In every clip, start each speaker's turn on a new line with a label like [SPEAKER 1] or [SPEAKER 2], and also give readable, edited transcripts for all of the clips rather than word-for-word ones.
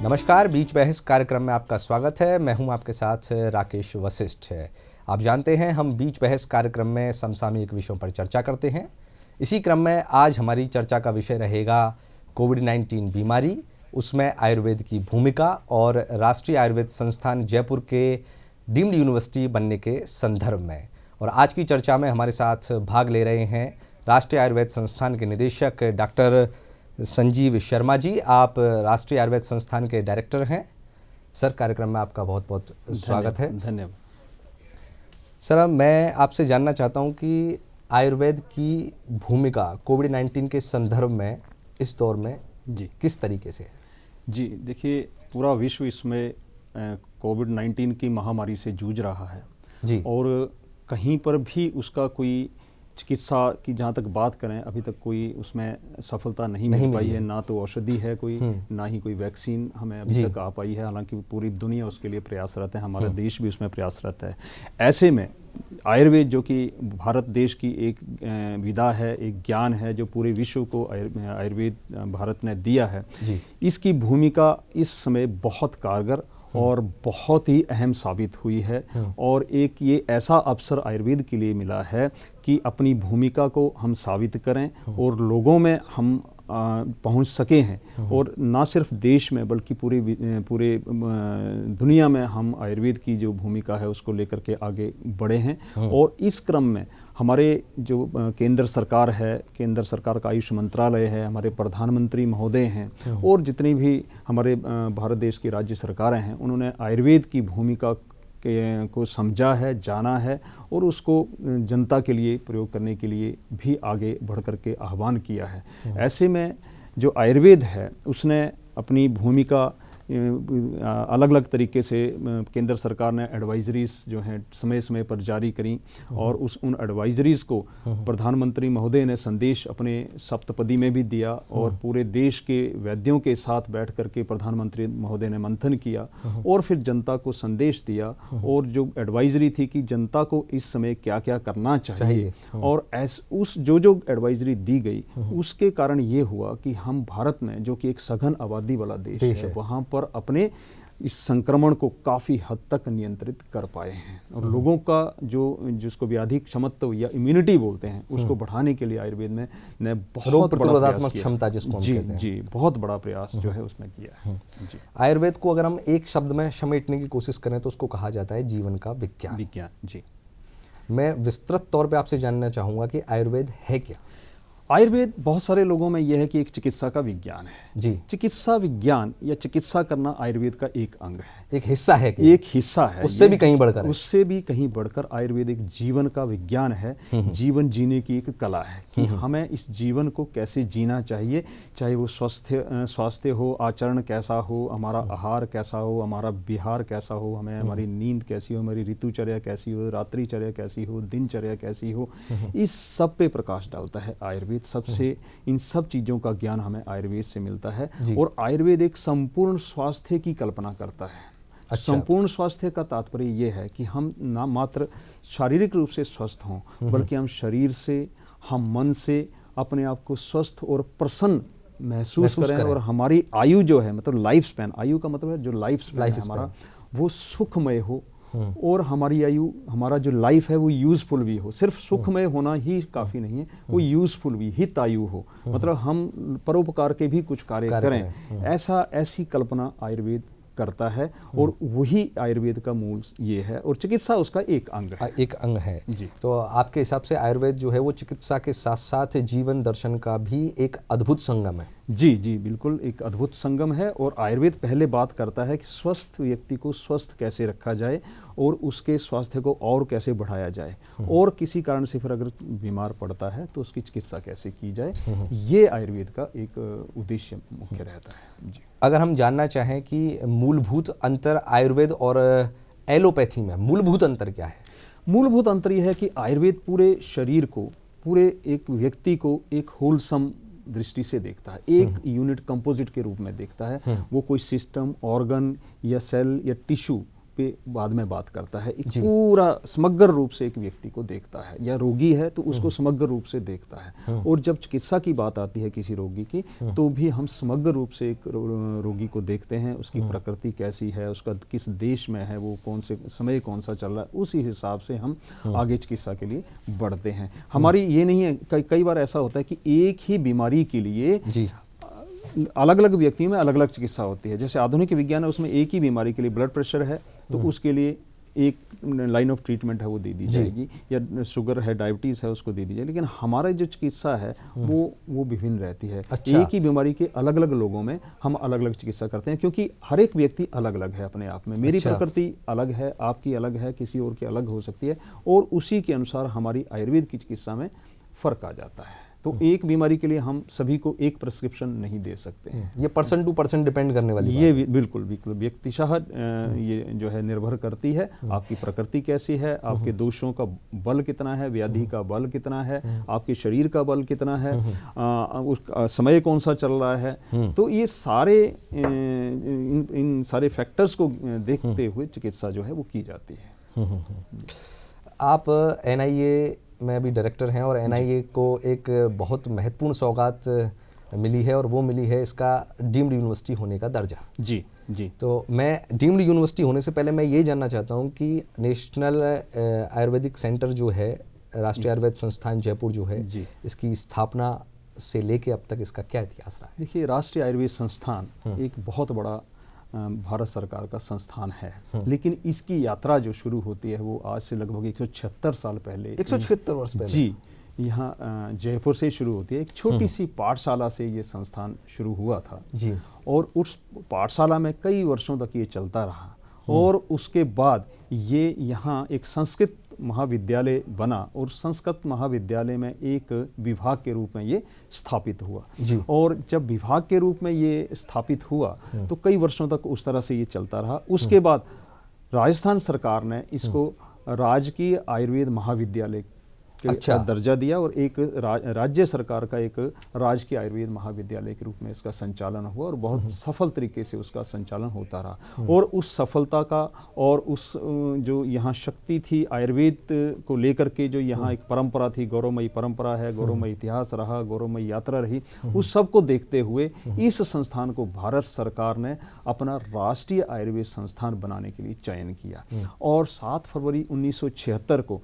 [SPEAKER 1] नमस्कार, बीच बहस कार्यक्रम में आपका स्वागत है। मैं हूं आपके साथ राकेश वशिष्ठ है। आप जानते हैं हम बीच बहस कार्यक्रम में समसामयिक विषयों पर चर्चा करते हैं। इसी क्रम में आज हमारी चर्चा का विषय रहेगा कोविड-19 बीमारी, उसमें आयुर्वेद की भूमिका और राष्ट्रीय आयुर्वेद संस्थान जयपुर के डीम्ड यूनिवर्सिटी बनने के संदर्भ में। और आज की चर्चा में हमारे साथ भाग ले रहे हैं राष्ट्रीय आयुर्वेद संस्थान के निदेशक डॉक्टर संजीव शर्मा जी। आप राष्ट्रीय आयुर्वेद संस्थान के डायरेक्टर हैं। सर, कार्यक्रम में आपका बहुत बहुत स्वागत है।
[SPEAKER 2] धन्यवाद।
[SPEAKER 1] सर, मैं आपसे जानना चाहता हूं कि आयुर्वेद की भूमिका कोविड-19 के संदर्भ में इस दौर में
[SPEAKER 2] जी
[SPEAKER 1] किस तरीके से है?
[SPEAKER 2] जी देखिए, पूरा विश्व इसमें कोविड-19 की महामारी से जूझ रहा है
[SPEAKER 1] जी।
[SPEAKER 2] और कहीं पर भी उसका कोई चिकित्सा की जहाँ तक बात करें, अभी तक कोई उसमें सफलता नहीं मिल पाई है। ना तो औषधि है कोई, ना ही कोई वैक्सीन हमें अभी तक आ पाई है। हालांकि पूरी दुनिया उसके लिए प्रयासरत है, हमारा देश भी उसमें प्रयासरत है। ऐसे में आयुर्वेद, जो कि भारत देश की एक विधा है, एक ज्ञान है, जो पूरे विश्व को आयुर्वेद भारत ने दिया है, इसकी भूमिका इस समय बहुत कारगर और बहुत ही अहम साबित हुई है। और एक ये ऐसा अवसर आयुर्वेद के लिए मिला है कि अपनी भूमिका को हम साबित करें और लोगों में हम पहुंच सके हैं। और ना सिर्फ देश में बल्कि पूरे दुनिया में हम आयुर्वेद की जो भूमिका है उसको लेकर के आगे बढ़े हैं। और इस क्रम में हमारे जो केंद्र सरकार है, केंद्र सरकार का आयुष मंत्रालय है, हमारे प्रधानमंत्री महोदय हैं और जितनी भी हमारे भारत देश की राज्य सरकारें हैं, उन्होंने आयुर्वेद की भूमिका को समझा है, जाना है और उसको जनता के लिए प्रयोग करने के लिए भी आगे बढ़ कर के आह्वान किया है। ऐसे में जो आयुर्वेद है उसने अपनी भूमिका अलग अलग तरीके से केंद्र सरकार ने एडवाइजरीज जो हैं समय समय पर जारी करी और उन एडवाइजरीज को प्रधानमंत्री महोदय ने संदेश अपने सप्तपदी में भी दिया और पूरे देश के वैद्यों के साथ बैठ करके प्रधानमंत्री महोदय ने मंथन किया और फिर जनता को संदेश दिया। और जो एडवाइजरी थी कि जनता को इस समय क्या क्या करना चाहिए और उस जो एडवाइजरी दी गई उसके कारण ये हुआ कि हम भारत में, जो कि एक सघन आबादी वाला देश है, वहाँ पर अपने इस संक्रमण को काफ़ी हद तक नियंत्रित कर पाए हैं। और लोगों का जिसको व्याधि क्षमता या इम्यूनिटी बोलते हैं उसको बढ़ाने के लिए आयुर्वेद में ने बहुत
[SPEAKER 1] प्रतिरोधात्मक क्षमता जिसको हम कहते हैं,
[SPEAKER 2] जी बहुत बड़ा प्रयास जो है उसमें किया है। जी,
[SPEAKER 1] आयुर्वेद को अगर हम एक शब्द में समेटने की कोशिश करें तो उसको कहा जाता है जीवन का विज्ञान।
[SPEAKER 2] जी।
[SPEAKER 1] मैं विस्तृत तौर पे आपसे जानना चाहूँगा कि आयुर्वेद है क्या?
[SPEAKER 2] आयुर्वेद बहुत सारे लोगों में यह है कि एक चिकित्सा का विज्ञान है।
[SPEAKER 1] जी।
[SPEAKER 2] चिकित्सा विज्ञान या चिकित्सा करना आयुर्वेद का एक अंग है,
[SPEAKER 1] एक हिस्सा है
[SPEAKER 2] एक हिस्सा है।
[SPEAKER 1] उससे भी कहीं बढ़कर
[SPEAKER 2] उससे भी कहीं बढ़कर आयुर्वेद एक जीवन का विज्ञान है, जीवन जीने की एक कला है कि हमें इस जीवन को कैसे जीना चाहिए, चाहे वो स्वास्थ्य हो, आचरण कैसा हो, हमारा आहार कैसा हो, हमारा विहार कैसा हो, हमें हमारी नींद कैसी हो, हमारी ऋतुचर्या कैसी हो, रात्रिचर्या कैसी हो, दिनचर्या कैसी हो, इस सब पे प्रकाश डालता है आयुर्वेद। सबसे इन सब चीज़ों का ज्ञान हमें आयुर्वेद से मिलता है। और आयुर्वेद एक संपूर्ण स्वास्थ्य की कल्पना करता है। अच्छा। संपूर्ण स्वास्थ्य का तात्पर्य ये है कि हम ना मात्र शारीरिक रूप से स्वस्थ हों बल्कि हम शरीर से, हम मन से अपने आप को स्वस्थ और प्रसन्न महसूस करें और हमारी आयु जो है, मतलब लाइफ स्पैन, आयु का मतलब है जो लाइफ स्पैन है हमारा, वो सुखमय हो और हमारी आयु, हमारा जो लाइफ है वो यूजफुल भी हो। सिर्फ सुखमय होना ही काफ़ी नहीं है, वो यूजफुल भी, हित आयु हो, मतलब हम परोपकार के भी कुछ कार्य करें, ऐसी कल्पना आयुर्वेद करता है। और वही आयुर्वेद का मूल ये है और चिकित्सा उसका एक अंग है।
[SPEAKER 1] जी। तो आपके हिसाब से आयुर्वेद जो है वो चिकित्सा के साथ साथ जीवन दर्शन का भी एक अद्भुत संगम है?
[SPEAKER 2] जी बिल्कुल, एक अद्भुत संगम है। और आयुर्वेद पहले बात करता है कि स्वस्थ व्यक्ति को स्वस्थ कैसे रखा जाए और उसके स्वास्थ्य को और कैसे बढ़ाया जाए, और किसी कारण से फिर अगर बीमार पड़ता है तो उसकी चिकित्सा कैसे की जाए, ये आयुर्वेद का एक उद्देश्य मुख्य रहता है। जी।
[SPEAKER 1] अगर हम जानना चाहें कि मूलभूत अंतर आयुर्वेद और एलोपैथी में मूलभूत अंतर क्या है?
[SPEAKER 2] मूलभूत अंतर यह है कि आयुर्वेद पूरे शरीर को, पूरे एक व्यक्ति को एक होलसम दृष्टि से देखता है, एक यूनिट कंपोजिट के रूप में देखता है। वो कोई सिस्टम, ऑर्गन या सेल या टिश्यू पे बाद में बात करता है, एक पूरा समग्र रूप से एक व्यक्ति को देखता है, या रोगी है तो उसको समग्र रूप से देखता है। और जब चिकित्सा की बात आती है किसी रोगी की, तो भी हम समग्र रूप से एक रोगी को देखते हैं, उसकी प्रकृति कैसी है, उसका किस देश में है, वो कौन से समय कौन सा चल रहा है, उसी हिसाब से हम आगे चिकित्सा के लिए बढ़ते हैं। हमारी ये नहीं है, कई बार ऐसा होता है कि एक ही बीमारी के लिए अलग अलग व्यक्तियों में अलग अलग चिकित्सा होती है। जैसे आधुनिक विज्ञान है, उसमें एक ही बीमारी के लिए ब्लड प्रेशर है तो उसके लिए एक लाइन ऑफ ट्रीटमेंट है वो दे दी जाएगी, या शुगर है, डायबिटीज़ है, उसको दे दी जाएगी। लेकिन हमारी जो चिकित्सा है वो विभिन्न रहती है।
[SPEAKER 1] अच्छा।
[SPEAKER 2] एक ही बीमारी के अलग अलग लोगों में हम अलग अलग चिकित्सा करते हैं, क्योंकि हर एक व्यक्ति अलग अलग है अपने आप में। मेरी प्रकृति अलग है, आपकी अलग है, किसी और की अलग हो सकती है, और उसी के अनुसार हमारी आयुर्वेद की चिकित्सा में फ़र्क आ जाता है। तो एक बीमारी के लिए हम सभी को एक प्रिस्क्रिप्शन नहीं दे सकते हैं।
[SPEAKER 1] ये पर्सन टू पर्सन डिपेंड करने वाली
[SPEAKER 2] ये बिल्कुल बिल्कुल व्यक्तिशः ये जो है निर्भर करती है, आपकी प्रकृति कैसी है, आपके दोषों का बल कितना है, व्याधि का बल कितना है, आपके शरीर का बल कितना है, उसका समय कौन सा चल रहा है। तो ये सारे इन सारे फैक्टर्स को देखते हुए चिकित्सा जो है वो की जाती है।
[SPEAKER 1] आप NIA में भी डायरेक्टर हैं, और NIA को एक बहुत महत्वपूर्ण सौगात मिली है, और वो मिली है इसका डीम्ड यूनिवर्सिटी होने का दर्जा।
[SPEAKER 2] जी जी।
[SPEAKER 1] तो मैं डीम्ड यूनिवर्सिटी होने से पहले मैं ये जानना चाहता हूँ कि नेशनल आयुर्वेदिक सेंटर जो है, राष्ट्रीय आयुर्वेद संस्थान जयपुर जो है, इसकी स्थापना से लेके अब तक इसका क्या इतिहास रहा है?
[SPEAKER 2] देखिए, राष्ट्रीय आयुर्वेद संस्थान एक बहुत बड़ा भारत सरकार का संस्थान है, लेकिन इसकी यात्रा जो शुरू होती है वो आज से लगभग 176 साल पहले,
[SPEAKER 1] 176 वर्ष पहले,
[SPEAKER 2] जी, यहाँ जयपुर से शुरू होती है। एक छोटी सी पाठशाला से ये संस्थान शुरू हुआ था जी, और उस पाठशाला में कई वर्षों तक ये चलता रहा, और उसके बाद ये यहाँ एक संस्कृत महाविद्यालय बना, और संस्कृत महाविद्यालय में एक विभाग के रूप में ये स्थापित हुआ जी। और जब विभाग के रूप में ये स्थापित हुआ तो कई वर्षों तक उस तरह से ये चलता रहा। उसके बाद राजस्थान सरकार ने इसको राजकीय आयुर्वेद महाविद्यालय का दर्जा दिया, और एक राज्य सरकार का एक राजकीय आयुर्वेद महाविद्यालय के रूप में इसका संचालन हुआ, और बहुत सफल तरीके से उसका संचालन होता रहा। और उस सफलता का, और उस जो यहाँ शक्ति थी आयुर्वेद को लेकर के, जो यहाँ एक परंपरा थी, गौरवमयी परंपरा है, गौरवमयी इतिहास रहा, गौरवमयी यात्रा रही, उस सब को देखते हुए इस संस्थान को भारत सरकार ने अपना राष्ट्रीय आयुर्वेद संस्थान बनाने के लिए चयन किया। और 7 फरवरी 1976 को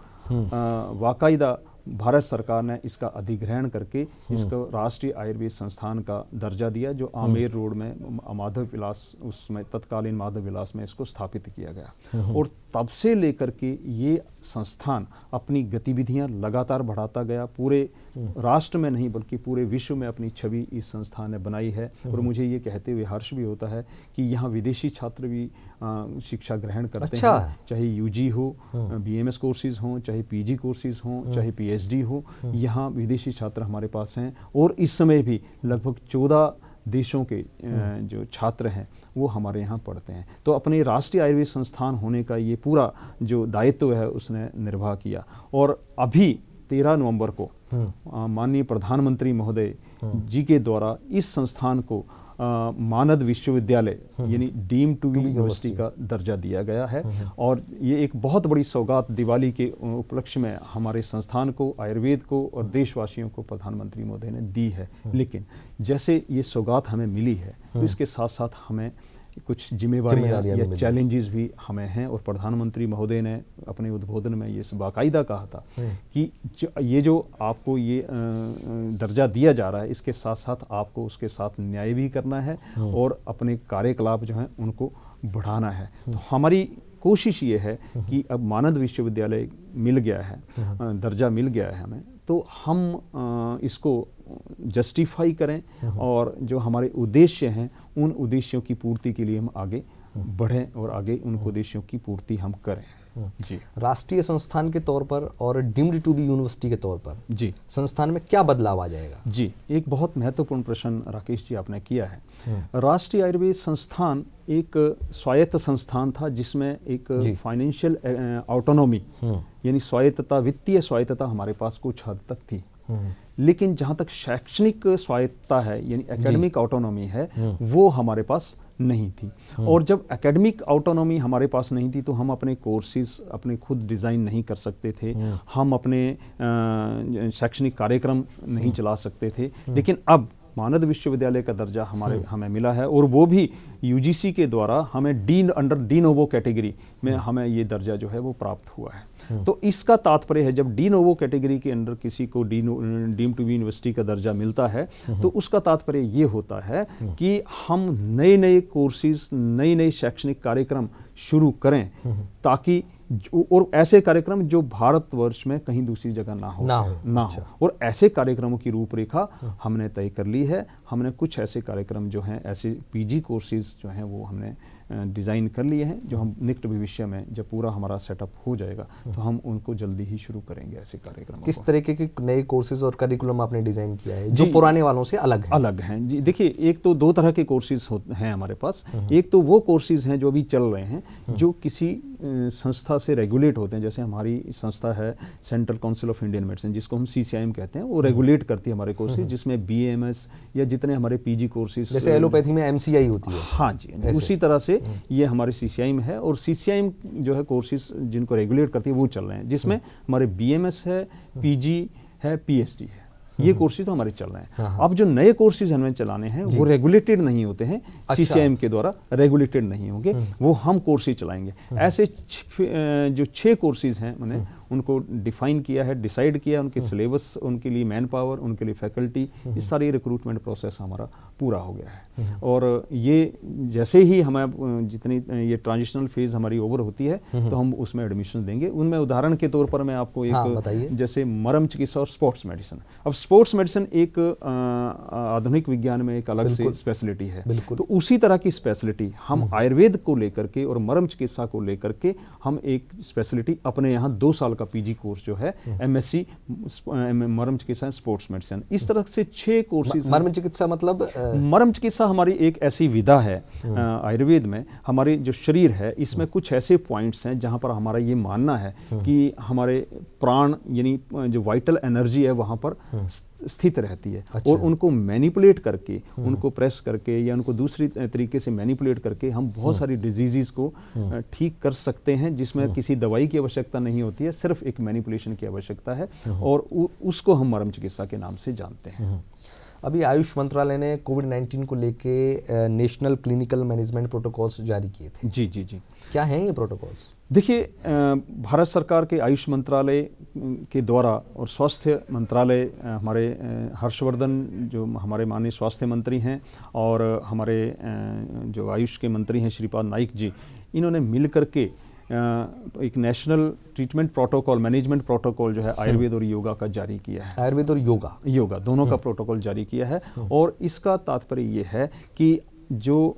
[SPEAKER 2] वाकायदा भारत सरकार ने इसका अधिग्रहण करके इसको राष्ट्रीय आयुर्वेद संस्थान का दर्जा दिया, जो आमेर रोड में माधव विलास, उसमें तत्कालीन माधव विलास में इसको स्थापित किया गया। और तब से लेकर के ये संस्थान अपनी गतिविधियां लगातार बढ़ाता गया। पूरे राष्ट्र में नहीं बल्कि पूरे विश्व में अपनी छवि इस संस्थान ने बनाई है। और मुझे ये कहते हुए हर्ष भी होता है कि यहाँ विदेशी छात्र भी शिक्षा ग्रहण करते हैं, चाहे UG हो, BMS कोर्सेज हों, चाहे PG कोर्सेज हों, चाहे PhD हो, यहाँ विदेशी छात्र हमारे पास हैं। और इस समय भी लगभग 14 देशों के जो छात्र हैं वो हमारे यहाँ पढ़ते हैं। तो अपने राष्ट्रीय आयुर्वेद संस्थान होने का ये पूरा जो दायित्व है उसने निर्वाह किया। और अभी 13 नवंबर को माननीय प्रधानमंत्री महोदय जी के द्वारा इस संस्थान को मानद विश्वविद्यालय यानी डीम टू बी यूनिवर्सिटी का दर्जा दिया गया है। और ये एक बहुत बड़ी सौगात दिवाली के उपलक्ष्य में हमारे संस्थान को, आयुर्वेद को और देशवासियों को प्रधानमंत्री महोदय ने दी है। लेकिन जैसे ये सौगात हमें मिली है तो इसके साथ साथ हमें कुछ जिम्मेवारियां या चैलेंजेस भी हमें हैं। और प्रधानमंत्री महोदय ने अपने उद्बोधन में ये बाकायदा कहा था कि ये जो आपको ये दर्जा दिया जा रहा है, इसके साथ साथ आपको उसके साथ न्याय भी करना है और अपने कार्यकलाप जो हैं उनको बढ़ाना है। तो हमारी कोशिश ये है कि अब मानद विश्वविद्यालय मिल गया है, दर्जा मिल गया है हमें, तो हम इसको जस्टिफाई करें और जो हमारे उद्देश्य हैं उन उद्देश्यों की पूर्ति के लिए हम आगे बढ़ें और आगे उन उद्देश्यों की पूर्ति हम करें। जी,
[SPEAKER 1] राष्ट्रीय संस्थान के तौर पर और डीम्ड टू बी यूनिवर्सिटी के तौर पर जी संस्थान में क्या बदलाव आ जाएगा?
[SPEAKER 2] जी, एक बहुत महत्वपूर्ण प्रश्न राकेश जी आपने किया है। राष्ट्रीय आयुर्वेद संस्थान एक स्वायत्त संस्थान था जिसमें एक फाइनेंशियल ऑटोनॉमी यानी स्वायत्तता, वित्तीय स्वायत्तता हमारे पास कुछ हद तक थी। लेकिन जहाँ तक शैक्षणिक स्वायत्तता है यानी एकेडमिक ऑटोनॉमी है वो हमारे पास नहीं थी। और जब एकेडमिक ऑटोनॉमी हमारे पास नहीं थी तो हम अपने कोर्सेज अपने खुद डिज़ाइन नहीं कर सकते थे, हम अपने शैक्षणिक कार्यक्रम नहीं चला सकते थे। लेकिन अब मानद विश्वविद्यालय का दर्जा हमें मिला है, और वो भी यूजीसी के द्वारा हमें अंडर डी नोवो कैटेगरी में हमें ये दर्जा जो है वो प्राप्त हुआ है। तो इसका तात्पर्य है, जब डी नोवो कैटेगरी के अंडर किसी को डीम टू बी यूनिवर्सिटी का दर्जा मिलता है तो उसका तात्पर्य ये होता है कि हम नए नए कोर्सेज, नए नए शैक्षणिक कार्यक्रम शुरू करें, ताकि और ऐसे कार्यक्रम जो भारतवर्ष में कहीं दूसरी जगह ना हो। और ऐसे कार्यक्रमों की रूपरेखा हमने तय कर ली है। हमने कुछ ऐसे कार्यक्रम जो हैं, ऐसे पीजी कोर्सेज जो हैं वो हमने डिज़ाइन कर लिए हैं, जो हम निकट भविष्य में जब पूरा हमारा सेटअप हो जाएगा तो हम उनको जल्दी ही शुरू करेंगे ऐसे कार्यक्रम।
[SPEAKER 1] किस तरीके के नए कोर्सेज और करिकुलम आपने डिज़ाइन किया है जो पुराने वालों से अलग हैं?
[SPEAKER 2] जी देखिए, एक तो दो तरह के कोर्सेज हैं हमारे पास। एक तो वो कोर्सेज हैं जो अभी चल रहे हैं, जो किसी संस्था से रेगुलेट होते हैं। जैसे हमारी संस्था है central council of Indian medicine, जिसको हम CCIM कहते हैं, वो रेगुलेट करती है हमारे कोर्सेज, जिसमें BAMS या जितने हमारे PG कोर्सेज,
[SPEAKER 1] जैसे एलोपैथी में MCI होती है।
[SPEAKER 2] हाँ जी, उसी तरह से ये हमारी CCIM है। और CCIM जो है कोर्सेज जिनको रेगुलेट करती है वो चल रहे हैं, जिसमें हमारे BMS है, PG है, PhD है। ये कोर्सेज तो हमारे चल रहे हैं। अब जो नए कोर्सेज हमें चलाने हैं वो रेगुलेटेड नहीं होते हैं, CCIM के द्वारा रेगुलेटेड नहीं होंगे, वो हम कोर्सेज चलाएंगे। ऐसे जो 6 कोर्सेज हैं मैंने उनको डिफाइन किया है, डिसाइड किया, उनके सिलेबस, उनके लिए मैन पावर, उनके लिए फैकल्टी, इस सारी रिक्रूटमेंट प्रोसेस हमारा पूरा हो गया है। और ये जैसे ही हमें जितनी ये ट्रांजिशनल फेज हमारी ओवर होती है तो हम उसमें एडमिशन देंगे। उनमें उदाहरण के तौर पर मैं आपको एक जैसे मरम चिकित्सा और स्पोर्ट्स मेडिसिन। अब स्पोर्ट्स मेडिसिन एक आधुनिक विज्ञान में एक अलग से स्पेशलिटी है, तो उसी तरह की स्पेशलिटी हम आयुर्वेद को लेकर के और मरम चिकित्सा को लेकर के हम एक स्पेशलिटी अपने यहाँ 2 साल का PG कोर्स जो है MSc मरम चिकित्सा स्पोर्ट्स मेडिसिन, इस तरह से 6 कोर्सेज।
[SPEAKER 1] मरम चिकित्सा मतलब
[SPEAKER 2] मरम चिकित्सा हमारी एक ऐसी विधा है आयुर्वेद में। हमारे जो शरीर है इसमें कुछ ऐसे पॉइंट्स हैं जहां पर हमारा ये मानना है कि हमारे प्राण यानी जो वाइटल एनर्जी है वहां पर स्थित रहती है। अच्छा। और उनको मैनिपुलेट करके, उनको प्रेस करके या उनको दूसरी तरीके से मैनिपुलेट करके हम बहुत सारी डिजीजेस को ठीक कर सकते हैं, जिसमें किसी दवाई की आवश्यकता नहीं होती है, सिर्फ एक मैनिपुलेशन की आवश्यकता है, और उसको हम मरम चिकित्सा के नाम से जानते हैं।
[SPEAKER 1] अभी आयुष मंत्रालय ने कोविड-19 को लेके नेशनल क्लिनिकल मैनेजमेंट प्रोटोकॉल्स जारी किए थे।
[SPEAKER 2] जी जी जी,
[SPEAKER 1] क्या हैं ये प्रोटोकॉल्स?
[SPEAKER 2] देखिए, भारत सरकार के आयुष मंत्रालय के द्वारा और स्वास्थ्य मंत्रालय, हमारे हर्षवर्धन जो हमारे माननीय स्वास्थ्य मंत्री हैं और हमारे जो आयुष के मंत्री हैं श्रीपाद नाइक जी, इन्होंने मिल करके एक national treatment protocol, management protocol जो है आयुर्वेद और योगा का जारी किया है।
[SPEAKER 1] आयुर्वेद और योगा
[SPEAKER 2] दोनों का प्रोटोकॉल जारी किया है। और इसका तात्पर्य ये है कि जो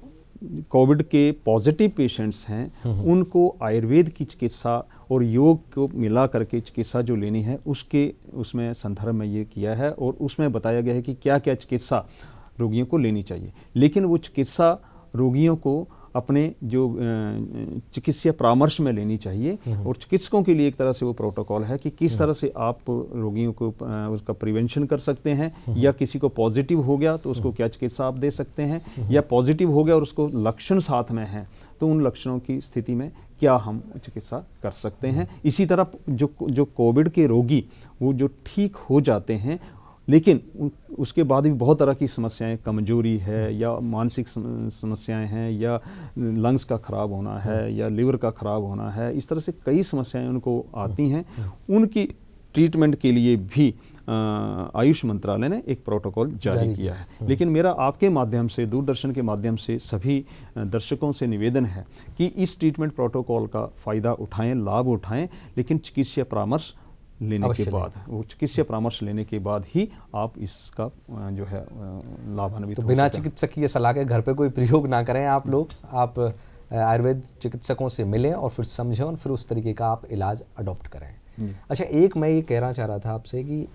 [SPEAKER 2] कोविड के पॉजिटिव पेशेंट्स हैं उनको आयुर्वेद की चिकित्सा और योग को मिला करके चिकित्सा जो लेनी है उसमें संदर्भ में ये किया है, और उसमें बताया गया है कि क्या क्या चिकित्सा रोगियों को लेनी चाहिए। लेकिन वो चिकित्सा रोगियों को अपने जो चिकित्सीय परामर्श में लेनी चाहिए, और चिकित्सकों के लिए एक तरह से वो प्रोटोकॉल है कि किस तरह से आप रोगियों को उसका प्रिवेंशन कर सकते हैं, या किसी को पॉजिटिव हो गया तो उसको क्या चिकित्सा आप दे सकते हैं, या पॉजिटिव हो गया और उसको लक्षण साथ में हैं तो उन लक्षणों की स्थिति में क्या हम चिकित्सा कर सकते हैं। इसी तरह जो कोविड के रोगी वो जो ठीक हो जाते हैं लेकिन उसके बाद भी बहुत तरह की समस्याएं, कमजोरी है या मानसिक समस्याएं हैं या लंग्स का खराब होना है या लिवर का खराब होना है, इस तरह से कई समस्याएं उनको आती हैं। उनकी ट्रीटमेंट के लिए भी आयुष मंत्रालय ने एक प्रोटोकॉल जारी किया है। लेकिन मेरा आपके माध्यम से, दूरदर्शन के माध्यम से सभी दर्शकों से निवेदन है कि इस ट्रीटमेंट प्रोटोकॉल का फ़ायदा उठाएं, लाभ उठाएं, लेकिन चिकित्सीय परामर्श लेने के बाद, वो चिकित्सीय परामर्श लेने के बाद ही आप इसका जो है लाभान्वित हो।
[SPEAKER 1] तो बिना चिकित्सकीय सलाह के घर पे कोई प्रयोग ना करें आप लोग। आप आयुर्वेद चिकित्सकों से मिलें और फिर समझें और फिर उस तरीके का आप इलाज अडॉप्ट करें। अच्छा, एक मैं ये कहना चाह रहा था आपसे कि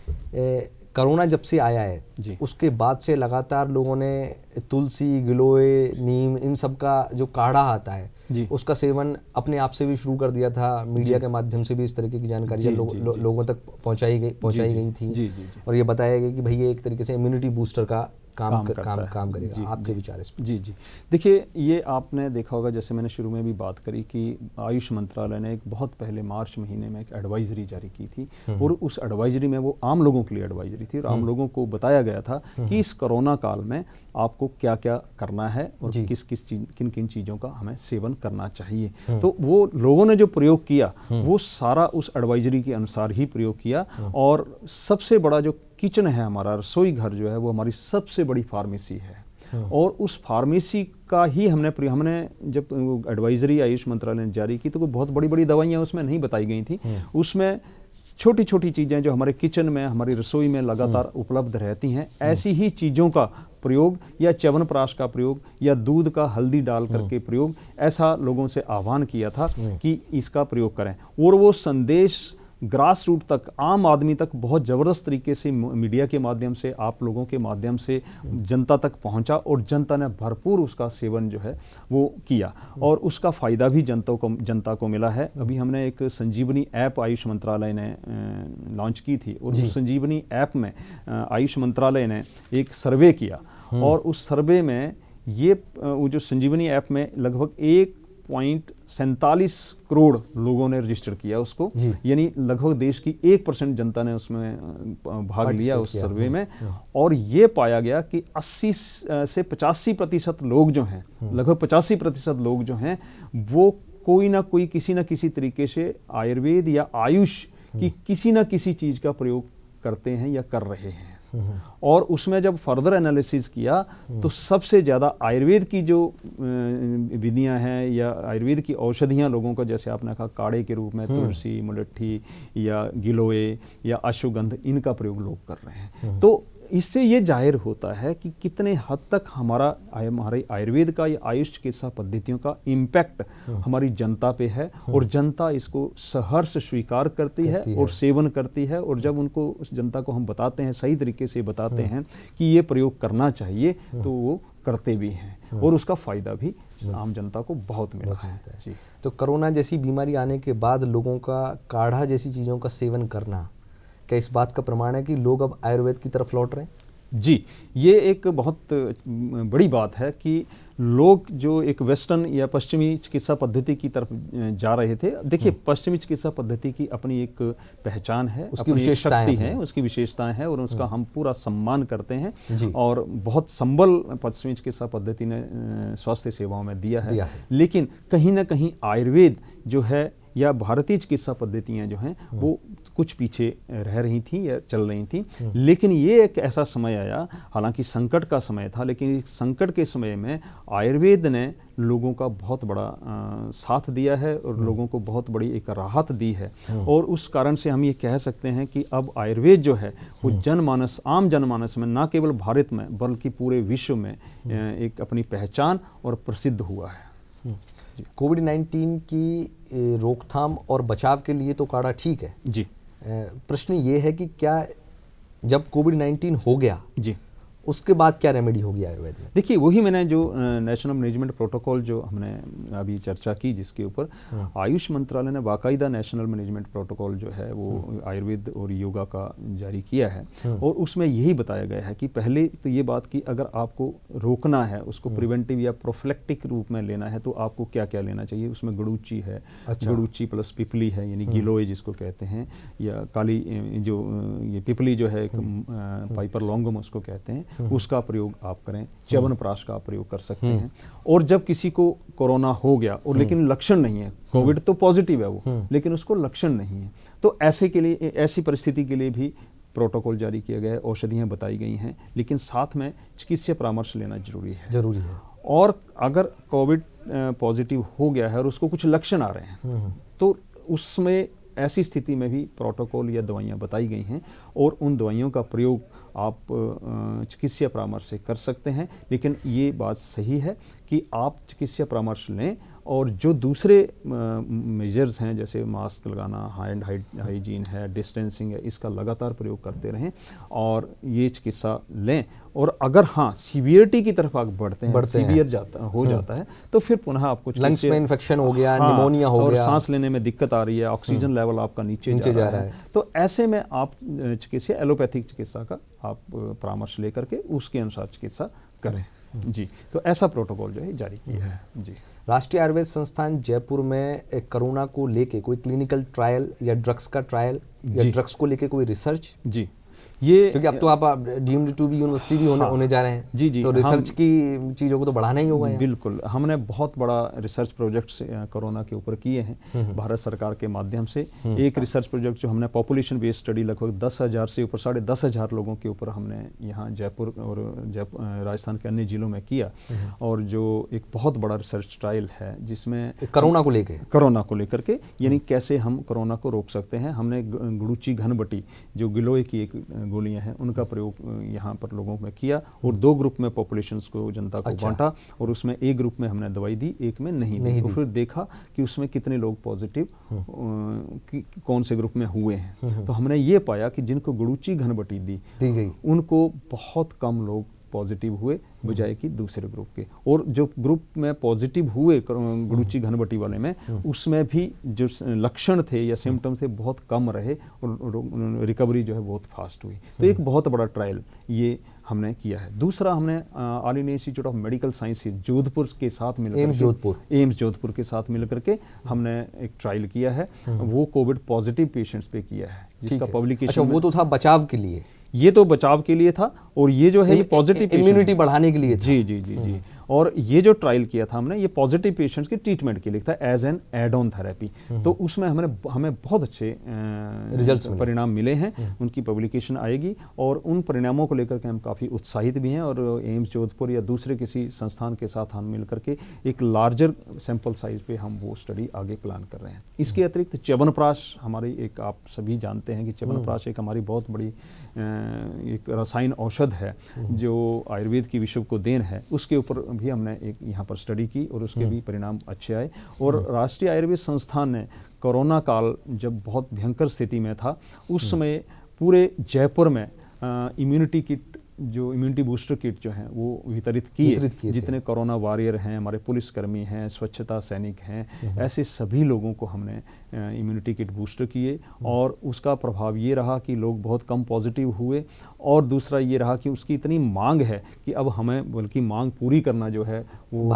[SPEAKER 1] कोरोना जब से आया है उसके बाद से लगातार लोगों ने तुलसी, गिलोय, नीम, इन सब का जो काढ़ा आता है उसका सेवन अपने आप से भी शुरू कर दिया था। मीडिया के माध्यम से भी इस तरीके की जानकारी लोगों तक पहुंचाई गई थी। और ये बताया गया कि भाई ये एक तरीके से इम्यूनिटी बूस्टर का
[SPEAKER 2] काम करता है।
[SPEAKER 1] काम करेगा।
[SPEAKER 2] जी,
[SPEAKER 1] आपके विचार इस पर?
[SPEAKER 2] जी जी, देखिए ये आपने देखा होगा, जैसे मैंने शुरू में भी बात करी कि आयुष मंत्रालय ने एक बहुत पहले मार्च महीने में एक एडवाइजरी जारी की थी, और उस एडवाइजरी में वो आम लोगों के लिए एडवाइजरी थी, और आम लोगों को बताया गया था कि इस कोरोना काल में आपको क्या क्या करना है और किन किन चीज़ों का हमें सेवन करना चाहिए। तो वो लोगों ने जो प्रयोग किया वो सारा उस एडवाइजरी के अनुसार ही प्रयोग किया, और सबसे बड़ा जो किचन है हमारा, रसोई घर जो है, वो हमारी सबसे बड़ी फार्मेसी है, और उस फार्मेसी का ही हमने जब एडवाइजरी आयुष मंत्रालय ने जारी की तो कोई बहुत बड़ी बड़ी दवाइयाँ उसमें नहीं बताई गई थी। उसमें छोटी छोटी चीज़ें जो हमारे किचन में, हमारी रसोई में लगातार उपलब्ध रहती हैं, ऐसी ही चीज़ों का प्रयोग, या च्यवनप्राश का प्रयोग, या दूध का हल्दी डाल करके प्रयोग, ऐसा लोगों से आह्वान किया था कि इसका प्रयोग करें। और वो संदेश ग्रास रूट तक, आम आदमी तक बहुत ज़बरदस्त तरीके से मीडिया के माध्यम से, आप लोगों के माध्यम से जनता तक पहुंचा, और जनता ने भरपूर उसका सेवन जो है वो किया, और उसका फ़ायदा भी जनता को मिला है। अभी हमने एक संजीवनी ऐप आयुष मंत्रालय ने लॉन्च की थी, और उस संजीवनी ऐप में आयुष मंत्रालय ने एक सर्वे किया, और उस सर्वे में ये वो जो संजीवनी ऐप में लगभग 1.47 करोड़ लोगों ने रजिस्टर किया उसको, यानी लगभग देश की 1% जनता ने उसमें भाग लिया उस सर्वे में। और ये पाया गया कि 80 से 85% लोग जो हैं, लगभग 85% लोग जो हैं, वो कोई ना कोई किसी न किसी तरीके से आयुर्वेद या आयुष की किसी न किसी चीज़ का प्रयोग करते हैं या कर रहे हैं। और उसमें जब फर्दर एनालिसिस किया तो सबसे ज़्यादा आयुर्वेद की जो विधियां हैं या आयुर्वेद की औषधियां लोगों को, जैसे आपने कहा काढ़े के रूप में तुलसी, मुलट्ठी या गिलोय या अश्वगंध, इनका प्रयोग लोग कर रहे हैं। तो इससे ये जाहिर होता है कि कितने हद तक हमारे आयुर्वेद का या आयुष चिकित्सा पद्धतियों का इम्पैक्ट हमारी जनता पे है, और जनता इसको सहर्ष स्वीकार करती है और सेवन करती है। और जब उनको, उस जनता को हम बताते हैं, सही तरीके से बताते हैं कि ये प्रयोग करना चाहिए, तो वो करते भी हैं, और उसका फ़ायदा भी आम जनता को बहुत मिला है। जी।
[SPEAKER 1] तो कोरोना जैसी बीमारी आने के बाद लोगों का काढ़ा जैसी चीज़ों का सेवन करना, क्या इस बात का प्रमाण है कि लोग अब आयुर्वेद की तरफ लौट रहे हैं?
[SPEAKER 2] जी, ये एक बहुत बड़ी बात है कि लोग जो एक वेस्टर्न या पश्चिमी चिकित्सा पद्धति की तरफ जा रहे थे। देखिए, पश्चिमी चिकित्सा पद्धति की अपनी एक पहचान है,
[SPEAKER 1] उसकी
[SPEAKER 2] अपनी
[SPEAKER 1] विशेषताएं
[SPEAKER 2] शक्ति है, उसकी विशेषताएं हैं, और उसका हम पूरा सम्मान करते हैं। और बहुत संबल पश्चिमी चिकित्सा पद्धति ने स्वास्थ्य सेवाओं में दिया है। लेकिन कहीं ना कहीं आयुर्वेद जो है या भारतीय चिकित्सा पद्धतियाँ जो हैं वो कुछ पीछे रह रही थी या चल रही थी। लेकिन ये एक ऐसा समय आया, हालांकि संकट का समय था, लेकिन संकट के समय में आयुर्वेद ने लोगों का बहुत बड़ा साथ दिया है और लोगों को बहुत बड़ी एक राहत दी है। और उस कारण से हम ये कह सकते हैं कि अब आयुर्वेद जो है वो जनमानस, आम जनमानस में, न केवल भारत में बल्कि पूरे विश्व में एक अपनी पहचान और प्रसिद्ध हुआ है।
[SPEAKER 1] कोविड-19 की रोकथाम और बचाव के लिए तो काढ़ा ठीक है
[SPEAKER 2] जी।
[SPEAKER 1] प्रश्न ये है कि क्या जब कोविड-19 हो गया
[SPEAKER 2] जी,
[SPEAKER 1] उसके बाद क्या रेमेडी होगी आयुर्वेद में?
[SPEAKER 2] देखिए, वही मैंने जो नेशनल मैनेजमेंट प्रोटोकॉल जो हमने अभी चर्चा की, जिसके ऊपर आयुष मंत्रालय ने बाकायदा नेशनल मैनेजमेंट प्रोटोकॉल जो है वो आयुर्वेद और योगा का जारी किया है। और उसमें यही बताया गया है कि पहले तो ये बात कि अगर आपको रोकना है, उसको प्रिवेंटिव या प्रोफिलैक्टिक रूप में लेना है, तो आपको क्या क्या लेना चाहिए। उसमें गड़ूची है, गड़ूची प्लस पिपली है, यानी गिलोय जिसको कहते हैं, या काली जो ये पिपली जो है, पाइपर लॉन्गम उसको कहते हैं, उसका प्रयोग आप करें। च्यवनप्राश का प्रयोग कर सकते हैं। और जब किसी को कोरोना हो गया और लेकिन लक्षण नहीं है, कोविड तो पॉजिटिव है वो, लेकिन उसको लक्षण नहीं है, तो ऐसे के लिए, ऐसी परिस्थिति के लिए भी प्रोटोकॉल जारी किया गया है, औषधियाँ बताई गई हैं, लेकिन साथ में चिकित्सीय परामर्श लेना जरूरी है। और अगर कोविड पॉजिटिव हो गया है और उसको कुछ लक्षण आ रहे हैं, तो उसमें ऐसी स्थिति में भी प्रोटोकॉल या दवाइयाँ बताई गई हैं, और उन दवाइयों का प्रयोग आप चिकित्सीय परामर्श से कर सकते हैं। लेकिन ये बात सही है कि आप चिकित्सीय परामर्श लें और जो दूसरे मेजर्स हैं जैसे मास्क लगाना, हैंड हाइजीन है, डिस्टेंसिंग है, इसका लगातार प्रयोग करते रहें और ये चिकित्सा लें। और अगर हाँ सीवियरिटी की तरफ आगे बढ़ते हैं, सीवियर जाता है तो फिर पुनह आपको
[SPEAKER 1] लंग्स में इन्फेक्शन हो गया, निमोनिया हो गया,
[SPEAKER 2] सांस लेने में दिक्कत आ रही है, ऑक्सीजन लेवल आपका नीचे जा रहा है, तो ऐसे में आप चिकित्सा एलोपैथिक चिकित्सा का आप परामर्श लेकर के उसके अनुसार चिकित्सा करें। जी, तो ऐसा प्रोटोकॉल जो है जारी किया है। जी,
[SPEAKER 1] राष्ट्रीय आयुर्वेद संस्थान जयपुर में कोरोना को लेके कोई क्लिनिकल ट्रायल या ड्रग्स का ट्रायल या ड्रग्स को लेके कोई रिसर्च?
[SPEAKER 2] जी, ये
[SPEAKER 1] क्योंकि अब तो आप डीम्ड टू बी यूनिवर्सिटी भी होने जा रहे हैं।
[SPEAKER 2] जी जी,
[SPEAKER 1] तो रिसर्च की चीज़ों को तो बढ़ाना ही होगा।
[SPEAKER 2] बिल्कुल, हमने बहुत बड़ा रिसर्च प्रोजेक्ट्स कोरोना के ऊपर किए हैं भारत सरकार के माध्यम से। एक रिसर्च प्रोजेक्ट जो हमने पॉपुलेशन बेस्ड स्टडी लगभग 10,000 से ऊपर 10,500 लोगों के ऊपर हमने यहाँ जयपुर और राजस्थान के अन्य जिलों में किया, और जो एक बहुत बड़ा रिसर्च ट्रायल है जिसमें कोरोना को लेकर के यानी कैसे हम कोरोना को रोक सकते हैं। हमने गुड़ूची घनबटी जो गिलोय की एक गोलियां हैं उनका प्रयोग यहाँ पर लोगों में किया और 2 ग्रुप में पॉपुलेशंस को, जनता को बांटा, और उसमें एक ग्रुप में हमने दवाई दी, एक में नहीं दी। तो फिर देखा कि उसमें कितने लोग पॉजिटिव कौन से ग्रुप में हुए हैं। तो हमने ये पाया कि जिनको गुड़ूची घनबटी दी गई उनको बहुत कम लोग पॉजिटिव हुए बजाय कि दूसरे ग्रुप के, और जो ग्रुप में पॉजिटिव हुए गुड़ूची घनबटी वाले में उसमें भी जो लक्षण थे या सिम्टम्स थे बहुत कम रहे और रिकवरी जो है बहुत फास्ट हुई। तो एक बहुत बड़ा ट्रायल ये हमने किया है। दूसरा, हमने all India institute of medical science Jodhpur के साथ मिलकर एम्स जोधपुर के साथ मिलकर के हमने एक ट्रायल किया है। वो कोविड पॉजिटिव पेशेंट्स पे किया है, जिसका पब्लिकेशन।
[SPEAKER 1] अच्छा, वो तो था बचाव के लिए,
[SPEAKER 2] ये तो बचाव के लिए था, और ये जो है ये पॉजिटिव
[SPEAKER 1] इम्यूनिटी बढ़ाने के लिए था।
[SPEAKER 2] जी जी जी जी। और ये जो ट्रायल किया था हमने, ये पॉजिटिव पेशेंट्स के ट्रीटमेंट के लिए था as an add on therapy. तो उसमें हमें बहुत अच्छे रिजल्ट्स परिणाम मिले हैं। उनकी पब्लिकेशन आएगी और उन परिणामों को लेकर के हम काफ़ी उत्साहित भी हैं, और एम्स जोधपुर या दूसरे किसी संस्थान के साथ हम मिल करके एक लार्जर सैंपल साइज पे हम वो स्टडी आगे प्लान कर रहे हैं। इसके अतिरिक्त च्यवनप्राश हमारी एक, आप सभी जानते हैं कि च्यवनप्राश एक हमारी बहुत बड़ी एक रसायन औषध है जो आयुर्वेद की विश्व को देन है। उसके ऊपर भी हमने एक यहाँ पर स्टडी की और उसके भी परिणाम अच्छे आए। और राष्ट्रीय आयुर्वेद संस्थान ने कोरोना काल जब बहुत भयंकर स्थिति में था उस समय पूरे जयपुर में इम्यूनिटी किट, जो इम्यूनिटी बूस्टर किट जो हैं वो वितरित किए। जितने कोरोना वॉरियर हैं, हमारे पुलिसकर्मी हैं, स्वच्छता सैनिक हैं, ऐसे सभी लोगों को हमने इम्यूनिटी किट बूस्टर किए, और उसका प्रभाव ये रहा कि लोग बहुत कम पॉजिटिव हुए। और दूसरा ये रहा कि उसकी इतनी मांग है कि अब हमें बल्कि मांग पूरी करना जो है वो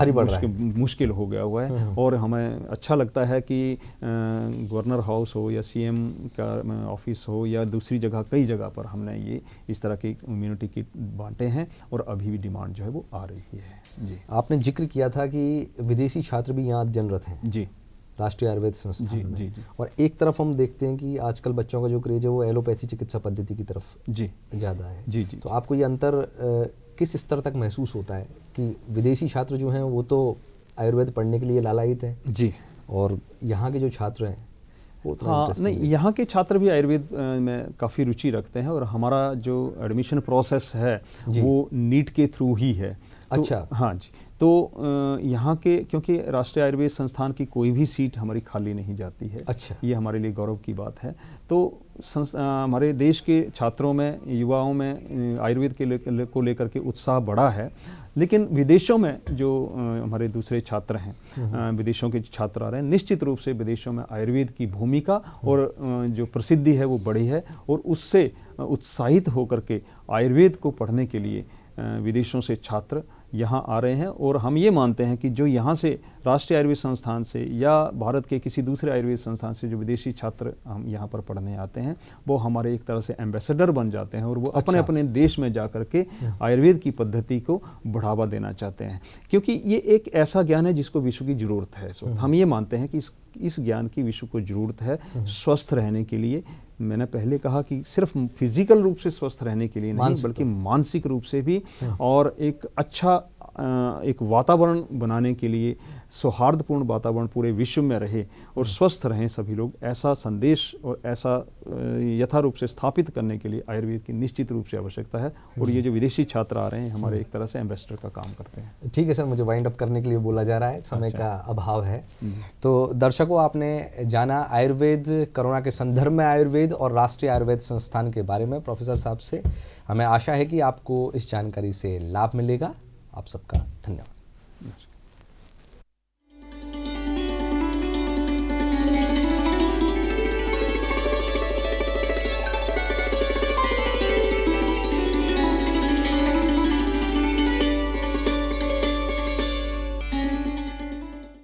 [SPEAKER 2] मुश्किल हो गया हुआ है। और हमें अच्छा लगता है कि गवर्नर हाउस हो या सीएम का ऑफिस हो या दूसरी जगह, कई जगह पर हमने ये इस तरह की इम्यूनिटी किट बांटे हैं, और अभी भी डिमांड जो है वो आ रही है। जी, आपने
[SPEAKER 1] जिक्र किया था कि विदेशी छात्र भी यहाँ अध्ययनरत हैं।
[SPEAKER 2] जी,
[SPEAKER 1] राष्ट्रीय आयुर्वेद संस्थान में।
[SPEAKER 2] जी।
[SPEAKER 1] और एक तरफ हम देखते हैं कि आजकल बच्चों का जो क्रेज है वो एलोपैथी चिकित्सा पद्धति की तरफ ज़्यादा है।
[SPEAKER 2] जी।
[SPEAKER 1] तो आपको ये अंतर किस स्तर तक महसूस होता है कि विदेशी छात्र जो हैं वो तो आयुर्वेद पढ़ने के लिए लालायित हैं
[SPEAKER 2] जी,
[SPEAKER 1] और यहाँ के जो छात्र हैं वो
[SPEAKER 2] नहीं, यहाँ के छात्र भी आयुर्वेद में काफ़ी रुचि रखते हैं, और हमारा जो एडमिशन प्रोसेस है वो नीट के थ्रू ही है।
[SPEAKER 1] अच्छा।
[SPEAKER 2] हाँ जी, तो यहाँ के, क्योंकि राष्ट्रीय आयुर्वेद संस्थान की कोई भी सीट हमारी खाली नहीं जाती है।
[SPEAKER 1] अच्छा।
[SPEAKER 2] ये हमारे लिए गौरव की बात है। तो हमारे देश के छात्रों में, युवाओं में आयुर्वेद को लेकर के उत्साह बढ़ा है। लेकिन विदेशों में जो हमारे दूसरे छात्र हैं, विदेशों के छात्र आ रहे हैं, निश्चित रूप से विदेशों में आयुर्वेद की भूमिका और जो प्रसिद्धि है वो बढ़ी है, और उससे उत्साहित होकर के आयुर्वेद को पढ़ने के लिए विदेशों से छात्र यहाँ आ रहे हैं। और हम ये मानते हैं कि जो यहाँ से राष्ट्रीय आयुर्वेद संस्थान से या भारत के किसी दूसरे आयुर्वेद संस्थान से जो विदेशी छात्र हम यहाँ पर पढ़ने आते हैं वो हमारे एक तरह से एम्बेसडर बन जाते हैं, और वो अपने अपने देश में जा कर के आयुर्वेद की पद्धति को बढ़ावा देना चाहते हैं। क्योंकि ये एक ऐसा ज्ञान है जिसको विश्व की ज़रूरत है इस वक्त। हम ये मानते हैं कि इस ज्ञान की विश्व को ज़रूरत है स्वस्थ रहने के लिए। मैंने पहले कहा कि सिर्फ फिजिकल रूप से स्वस्थ रहने के लिए नहीं, बल्कि मानसिक रूप से भी, और एक अच्छा एक वातावरण बनाने के लिए, सौहार्दपूर्ण वातावरण पूरे विश्व में रहे और स्वस्थ रहें सभी लोग, ऐसा संदेश और ऐसा यथारूप से स्थापित करने के लिए आयुर्वेद की निश्चित रूप से आवश्यकता है। और ये जो विदेशी छात्र आ रहे हैं हमारे एक तरह से एम्बेसडर का काम करते हैं।
[SPEAKER 1] ठीक है सर, मुझे वाइंड अप करने के लिए बोला जा रहा है, समय का अभाव है। तो दर्शकों, आपने जाना आयुर्वेद, कोरोना के संदर्भ में आयुर्वेद और राष्ट्रीय आयुर्वेद संस्थान के बारे में प्रोफेसर साहब से। हमें आशा है कि आपको इस जानकारी से लाभ मिलेगा। आप सबका धन्यवाद।